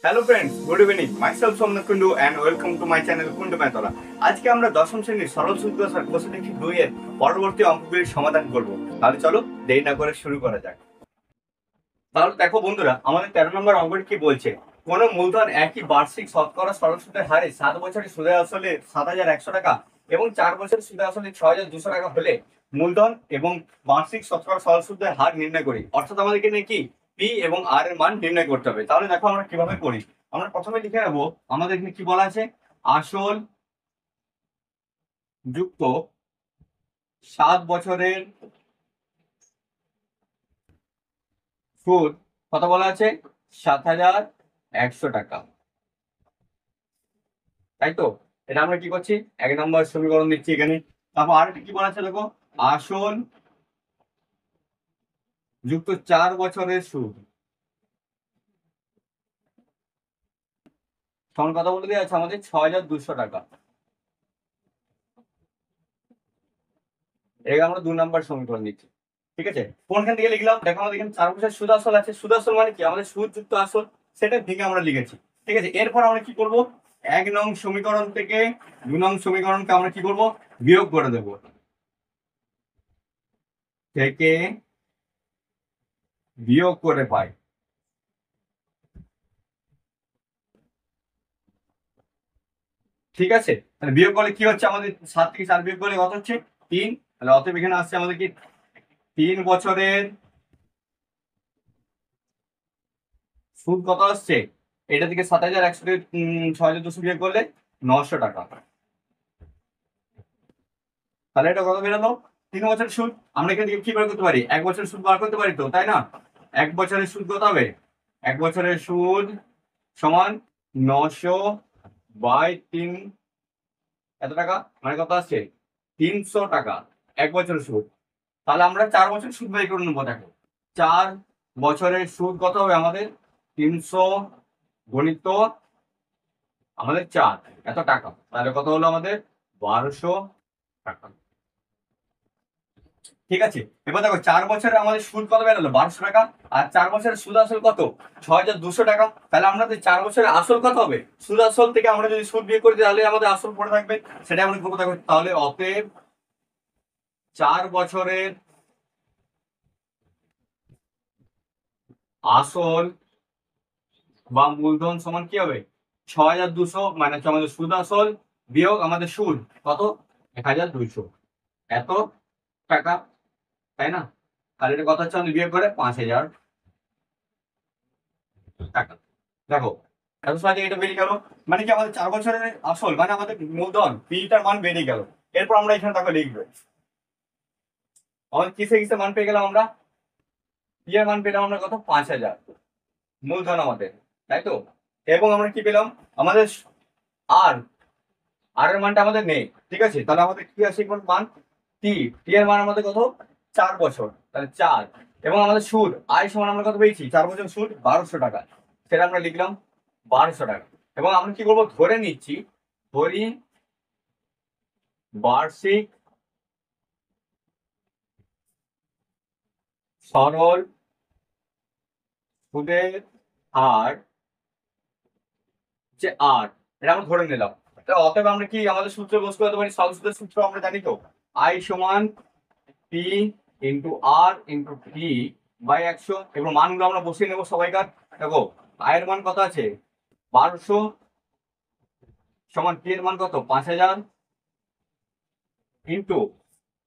Hello friends, good evening. Myself Somnath Kundu and welcome to my channel Kundu মেথলা। আজকে আমরা দশম শ্রেণীর সরল সূত্র স্যার কোশ্চেন 2 এর পরবর্তী অঙ্কগুলির সমাধান করব। তাহলে চলো দেরি না করে শুরু করা যাক। তাহলে দেখো বন্ধুরা, আমাদের 13 নম্বর অঙ্কটি কি বলছে? কোন মূলধন একই বার্ষিক শতকরা সরল সুদের হারে 7 বছরের সুদে আসলে 7,100 টাকা এবং 4 বছরের সুদে আসলে 6,200 টাকা হলে মূলধন এবং বার্ষিক শতকরা সরল সুদের হার নির্ণয় করি। অর্থাৎ আমাদেরকে নাকি পি এবং আর এর মান নির্ণয় করতে হবে। তাহলে দেখো আমরা কিভাবে করি। আমরা প্রথমে লিখে নেবো, আমাদের এখানে কি বলা আছে? আসল যুক্ত 7 বছরের সুদ কত বলা আছে? 7,100 টাকা, তাই তো? এটা আমরা কি করছি? 1 নম্বর সমীকরণ দিচ্ছি এখানে। তারপর আর কি বলা আছে দেখো, আসল যুক্ত 4 বছরের সুদ সমান কথা বলে দেওয়া আছে আমাদের 6,200 টাকা। এটা আমরা 2 নম্বর সমীকরণ দিচ্ছি। ঠিক আছে, কোনখান থেকে লিখলাম দেখো, আমাদের এখানে 4 বছরের সুদ আসল আছে। সুদ আসল মানে কি? আমাদের সুদ যুক্ত আসল, সেটা থেকে আমরা লিখেছি। ঠিক আছে, এরপর আমরা কি করব? 1 নং সমীকরণ থেকে 2 নং সমীকরণকে আমরা কি করব? বিয়োগ করে দেব। থেকে বিয়োগ করে পাই। ঠিক আছে, তাহলে বিয়োগ করলে কি হচ্ছে? আমাদের 7 থেকে 4 বিয়োগ করলে কত হচ্ছে? 3। তাহলে অতএব এখানে আসছে আমাদের কি 3 বছরের সুদ কত আসছে? এটা থেকে 7,100 থেকে 6,200 বিয়োগ করলে 900 টাকা। তাহলে এটা কত বেরোলো? 3 বছরের সুদ। আমরা এখান থেকে কি বার করতে পারি? 1 বছরের সুদ বার করতে পারি তো, তাই না? 1 বছরের সুদ কত হবে? 1 বছরের সুদ সমান 900/3, এত টাকা মানে কত আসছে? 300 টাকা 1 বছরের সুদ। তাহলে আমরা 4 বছরের সুদ বের করে নেবো। দেখো, 4 বছরের সুদ কত হবে আমাদের? 300 গণিত আমাদের 4, এত টাকা। তাহলে কত হলো আমাদের? 1200 টাকা। ঠিক আছে, এবার দেখো 4 বছরে আমাদের সুদ কত বেরোলো? 1200 টাকা। আর 4 বছরের সুদ আসল কত? 6,200 টাকা। তাহলে আমরা 4 বছরের আসল কত হবে? সুদ আসল থেকে আমরা যদি সুদ বিয়োগ করি তাহলে আমাদের আসল পড়ে থাকবে, সেটা আমরা করবো। দেখো, তাহলে অতএব 4 বছরের আসল বা মূলধন সমান কি হবে? 6,200 মানে হচ্ছে আমাদের সুদ আসল বিয়োগ আমাদের সুদ কত? 1,200, এত টাকা, তাই না? তাহলে এটা কত হচ্ছে? আমাদের বিয়োগ করে 5,000 টাকা। দেখো, এত সহজে এটা বেরিয়ে গেল। মানে কি আমাদের 4 বছরের আসল মানে আমাদের মূলধন পিটার মান বেরিয়ে গেল। এরপর আমরা এখানে দেখো লিখবো, আমাদের কিসে কিসে মান পেয়ে গেলাম আমরা? পি এর মান পেলাম আমরা কত? 5,000 মূলধন আমাদের, তাই তো? এবং আমরা কি পেলাম? আমাদের আর আর এর মানটা আমাদের নেই। ঠিক আছে, তাহলে আমাদের কি আছে কোন মান? টি টি এর মান আমাদের কত? 4 বছর, তাহলে 4। এবং আমাদের সুদ আয় সমান আমরা কত পেয়েছি? 4 বছর সুদ 1200 টাকা, সেটা আমরা লিখলাম 1200 টাকা। এবং আমরা কি করবো? ধরে নিচ্ছি, ধরি বার্ষিক সরল সুদের হার যে আর, এটা আমরা ধরে নিলাম। অতএব আমরা কি আমাদের সূত্রে বসতে করতে পারি? সরল সুদের সূত্র আমরা জানি তো, আই সমান P into R into P by 100। এবং মানগুলো আমরা বসিয়ে নেবো সবাইকার। দেখো, আয়ের মান কত আছে? 1200 সমান পি এর মান কত? 5,000 ইন্টু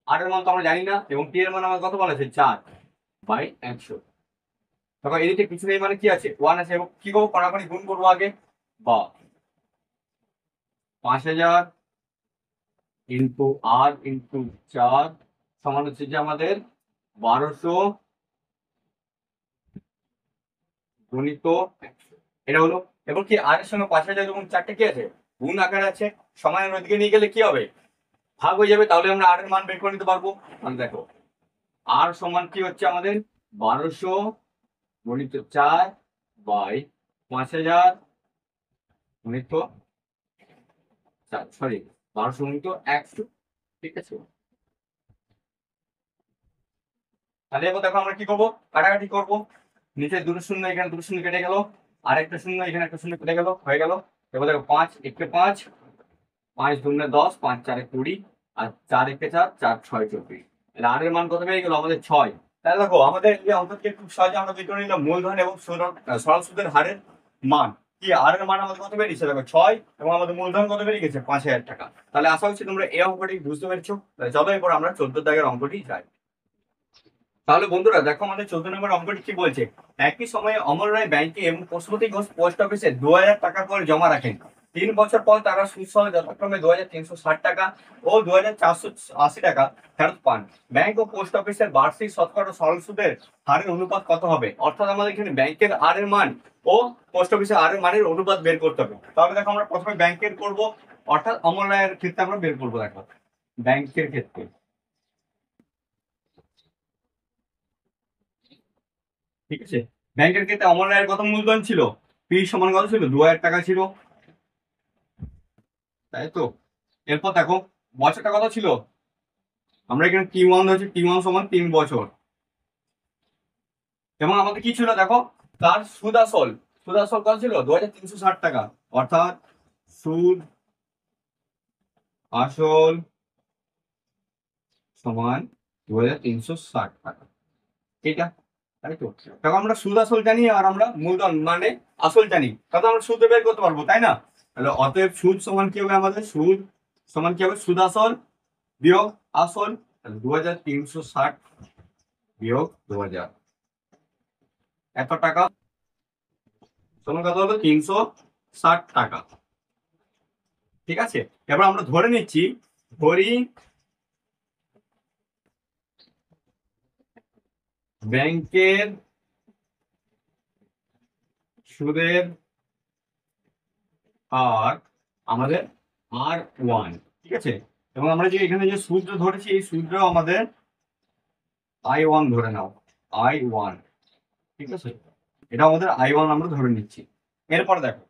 আর এর মান তো আমরা জানি না, এবং পি এর মান আমার কত বলা আছে? 4/100। দেখো, এদিকে কিছু নেই মানে কি আছে? 1 আছে। এবং কি করবো? কড়াকড়ি গুণ করবো আগে। বা 5,000 ইন্টু আর ইন্টু 4 সমান হচ্ছে যে আমাদের 1200 গুণিত 100। এটা হলো। এবং কি আর এর সঙ্গে 5,000 এবং 4টা কি আছে? গুণ আকারে আছে। সমানের ওইদিকে নিয়ে গেলে কি হবে? ভাগ হয়ে যাবে। তাহলে আমরা আর এর মান বের করে নিতে পারবো। তাহলে দেখো, আর সমান কি হচ্ছে আমাদের? 1200 গুণিত 4 বাই 5,000 গুণিত 4, সরি, 1200 গুণিত 100। ঠিক আছে, তাহলে এবার দেখো আমরা কি করবো? কাটাকাটি করবো। নিচে 2 শূন্য, এখানে 2 শূন্য কেটে গেল। আর একটা শূন্য, এখানে একটা শূন্য কেটে গেল, হয়ে গেল। এবার দেখো 5 একে 5, 5 দুগুণে 10, 5 চারে 20, আর 4 একে 4, 4 6 24। তাহলে আর এর মান কত পেয়ে গেল আমাদের 6। তাহলে দেখো আমাদের এই অঙ্ককে খুব সহজে আমরা বের করে নিলাম মূলধন এবং সরল সুদের হারের মান। কি আর এর মান আমাদের কত বেরিয়েছে দেখো 6, এবং আমাদের মূলধন কত বেরিয়ে গেছে 5000 টাকা। তাহলে আশা করছি তোমরা এই অঙ্কটি বুঝতে পেরেছো। তাহলে চলো এরপর আমরা 14 দাগের অঙ্কটি যাই। তাহলে বন্ধুরা দেখো আমাদের 14 নম্বর অঙ্কটি কি বলছে, একই সময়ে অমর রায় ব্যাংকে এবং পশুপতি ঘোষ পোস্ট অফিসে 2000 টাকা করে জমা রাখেন। 3 বছর পর তারা সুদ সহ যথাক্রমে 2360 টাকা ও 2480 টাকা ফেরত পান। ব্যাংক ও পোস্ট অফিসের বার্ষিক শতকরা সরল সুদের হারের অনুপাত কত হবে? অর্থাৎ আমাদের এখানে ব্যাংকের আর এর মান ও পোস্ট অফিসের আর এর মানের অনুপাত বের করতে হবে। তাহলে দেখো আমরা প্রথমে ব্যাংকের করব, অর্থাৎ অমর রায়ের ক্ষেত্রে আমরা বের করবো। দেখো ব্যাংকের ক্ষেত্রে, ঠিক আছে, ব্যাংকের ক্ষেত্রে অমর রায়ের কত মূলধন ছিল? পি সমান কত ছিল? 2000 টাকা ছিল, তাই তো। এরপর দেখো বছরটা কত ছিল? আমরা এখানে T1 ধরেছি, T1 সমান 3 বছর। এবং আমাদের কি ছিল দেখো, তার সুদ আসল, সুদ আসল কত ছিল? 2360 টাকা। অর্থাৎ সুদ আসল সমান 2360 টাকা, এটা, তাই তো। দেখো আমরা সুদ আসল জানি আর আমরা মূলধন মানে আসল জানি, তাহলে আমরা সুদ বের করতে পারবো, তাই না? তাহলে অতএব সুদ সমান কি হবে আমাদের? সুদ সমান কি হবে? সুদ আসল বিয়োগ আসল। 2360 বিয়োগ 2000, এত টাকা সমান কত হলো? 360 টাকা, ঠিক আছে। এবার আমরা ধরে নিচ্ছি, ধরি ব্যাংকের সুদের হার আমাদের R1, ঠিক আছে। এবং আমরা যে এখানে যে সুদটা ধরেছি, এই সুদটা আমাদের I1 ধরে নাও, I1, ঠিক আছে। এটা আমাদের I1 আমরা ধরে নিচ্ছি। এরপর দেখো,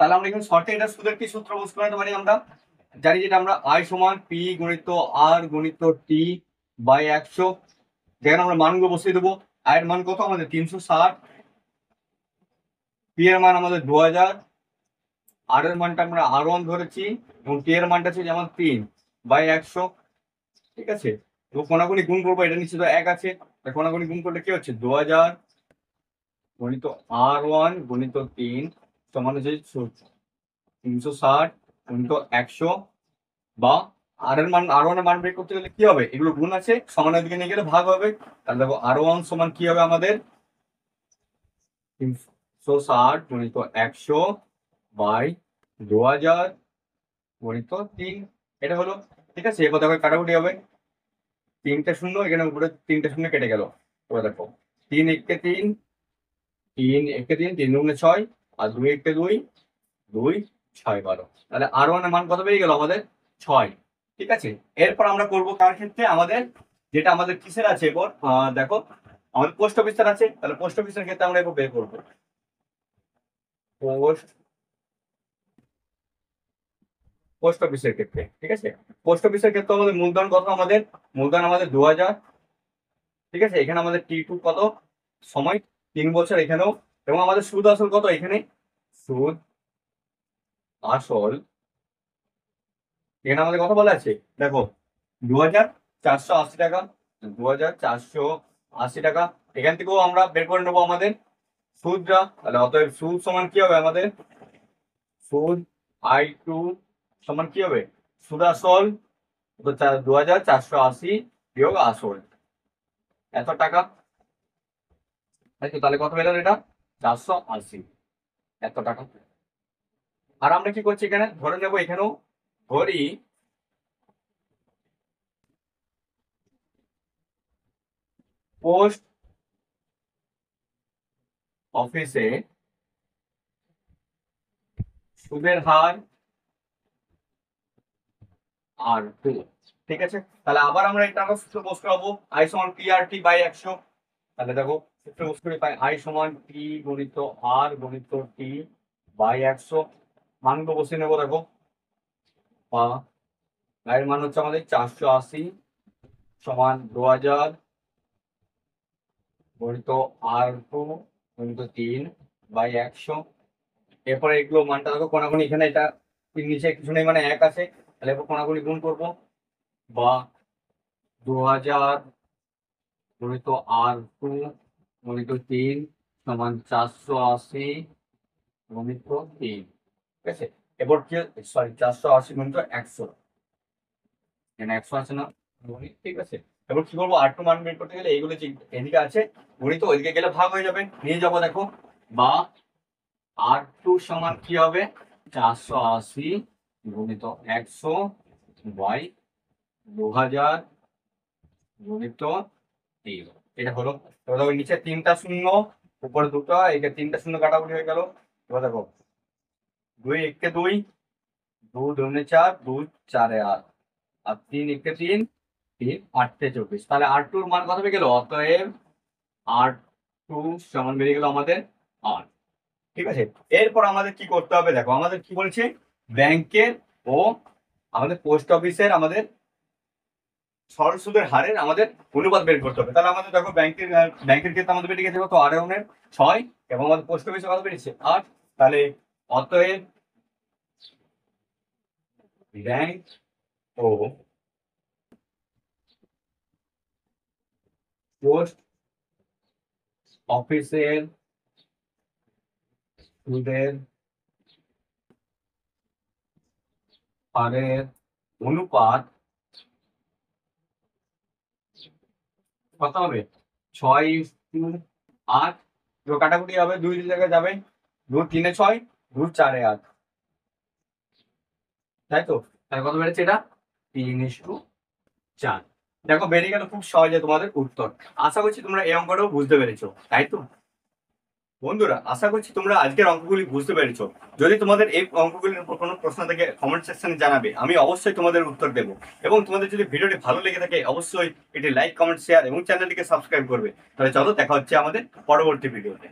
তাহলে আমরা এখানে শর্টে এটা সুদের কি সূত্র বসতে পারি? আমরা জানি যেটা আমরা I সমান P গুণিত R গুণিত T বাই 100, যেখানে আমরা মানগুলো বসিয়ে দেবো। I এর মান কত আমাদের? 360, P এর মান আমাদের 2000, R এর মানটা আমরা R1 ধরেছি, এবং T এর মানটা ছিল যেমন 3 বাই 100, ঠিক আছে। তো কোনাগুনি গুণ করবো, এটা নিশ্চিত 1 আছে, কোনাগুনি গুণ করলে কি হচ্ছে? 2000 গণিত R1 গণিত 3 সমান হচ্ছে 360 গণিত 100, বা আর এর মান R1 এর মান বের করতে গেলে কি হবে? এগুলো গুণ আছে, সমানের দিকে নিয়ে গেলে ভাগ হবে। তাহলে দেখো R1 সমান কি হবে আমাদের? 360 গণিত 100 বাই 2000 গণিত 3, এটা হলো, ঠিক আছে। এবার দেখো কাটাকুটি হবে, 3টা শূন্য এখানে উপরে 3টা শূন্য কেটে গেল। এবার দেখো 3 একে 3, 3 একে 3, 3 দুগুণে 6, আর 2 একে 2, 2 6 12। তাহলে R1 এর মান কত বেরিয়ে গেল আমাদের? 6, ঠিক আছে। এরপর আমরা করব কার ক্ষেত্রে? আমাদের যেটা আমাদের কিসের আছে এরপর, দেখো আমাদের পোস্ট অফিসের আছে। তাহলে পোস্ট অফিসের ক্ষেত্রে আমরা এরপর বের করবো। পোস্ট পোস্ট অফিসের ক্ষেত্রে, ঠিক আছে। পোস্ট অফিসের ক্ষেত্রে আমাদের মূলধন কত? আমাদের মূলধন আমাদের 2000, ঠিক আছে। এখানে আমাদের T2 কত? সময় 3 বছর এখানেও, এবং আমাদের সুদ আসল কত? এখানে সুদ আসল এখানে আমাদের কত বলা আছে দেখো, 2480 টাকা, 2480 টাকা। এখান থেকেও আমরা বের করে নেবো আমাদের সুদটা। তাহলে অতএব সুদ সমান কি হবে আমাদের? সুদ I2 সমান কি হবে? সুদ আসল 2480 বিয়োগ আসল, এত টাকা, তাই তো। তাহলে কত পেলাম? এটা 480, এত টাকা। আর আমরা কি করছি এখানে? ধরে নেবো, এখানেও ধরি পোস্ট অফিসে সুদের হার R2, ঠিক আছে। তাহলে আবার আমরা এটা আমরা সূত্র বসতে পাবো, I সমান PRT বাই 100। তাহলে দেখো সূত্র বসতে পাই I সমান P গুণিত R গুণিত T বাই 100। মানগুলো বসিয়ে নেবো, দেখো এর মান হচ্ছে আমাদের 480 সমান 2000 গণিত R2 গণিত 3 বাই 100। এরপরে এগুলো মানটা দেখো কোনাকুনি, এখানে এটা নিচে কিছু নেই মানে 1 আছে, তাহলে এরপর কোনাকুনি গুণ করবো। বা 2000 গুণিত R2 গুণিত 3 সমান 480 গুণিত 3। ঠিক আছে, এবার কি, সরি 480 গুণিত 100, এখানে 100 আছে না গণিত, ঠিক আছে। এবার কি করবো, R2 মান বের করতে গেলে এইগুলো যে এদিকে আছে গণিত, ওইদিকে গেলে ভাগ হয়ে যাবে, নিয়ে যাবো দেখো। বা R2 সমান কি হবে, 480 গুণিত 100 বাই 2000 গুণিত 3। এটা হলো। এবার দেখো নিচে 3টা শূন্য, উপরে 2টা, এটা 3টা শূন্য কাটাকুটি হয়ে গেল। এবার দেখো 2 1 2, 2 2 4, 2 4 8, আর 3 1 3, 3 8 24। তাহলে R2 এর মান কত হয়ে গেল, অতএব R2 সমান বেরিয়ে গেল আমাদের 8। ঠিক আছে, এরপর আমাদের কি করতে হবে দেখো, আমাদের কি বলছে, ব্যাংকের ও আমাদের পোস্ট অফিসের আমাদের সরল সুদের হারের আমাদের অনুপাত বের করতে হবে। তাহলে আমাদের দেখো ব্যাংকের ক্ষেত্রে আমাদের বেরিয়ে গেছে কত, R1 এর 6, এবং আমাদের পোস্ট অফিসে কত বেরিয়েছে 8। তাহলে অতএব ব্যাংক ও পোস্ট অফিসের সুদের হারের অনুপাত কত হবে, 6:8। কাটাকুটি হবে, 2 জায়গায় যাবে, 2 3 6, 2 4 8, তাই তো। তাহলে কত বেড়েছে এটা, 3:4। দেখো বেরিয়ে গেল খুব সহজে তোমাদের উত্তর। আশা করছি তোমরা এই অঙ্কটাও বুঝতে পেরেছো, তাই তো। বন্ধুরা, আশা করছি তোমরা আজকের অঙ্কগুলি বুঝতে পেরেছো। যদি তোমাদের এই অঙ্কগুলির উপর কোনো প্রশ্ন থাকে কমেন্ট সেকশনে জানাবে, আমি অবশ্যই তোমাদের উত্তর দেবো। এবং তোমাদের যদি ভিডিওটি ভালো লেগে থাকে অবশ্যই এটি লাইক কমেন্ট শেয়ার এবং চ্যানেলটিকে সাবস্ক্রাইব করবে। তাহলে চলো দেখা হচ্ছে আমাদের পরবর্তী ভিডিওতে।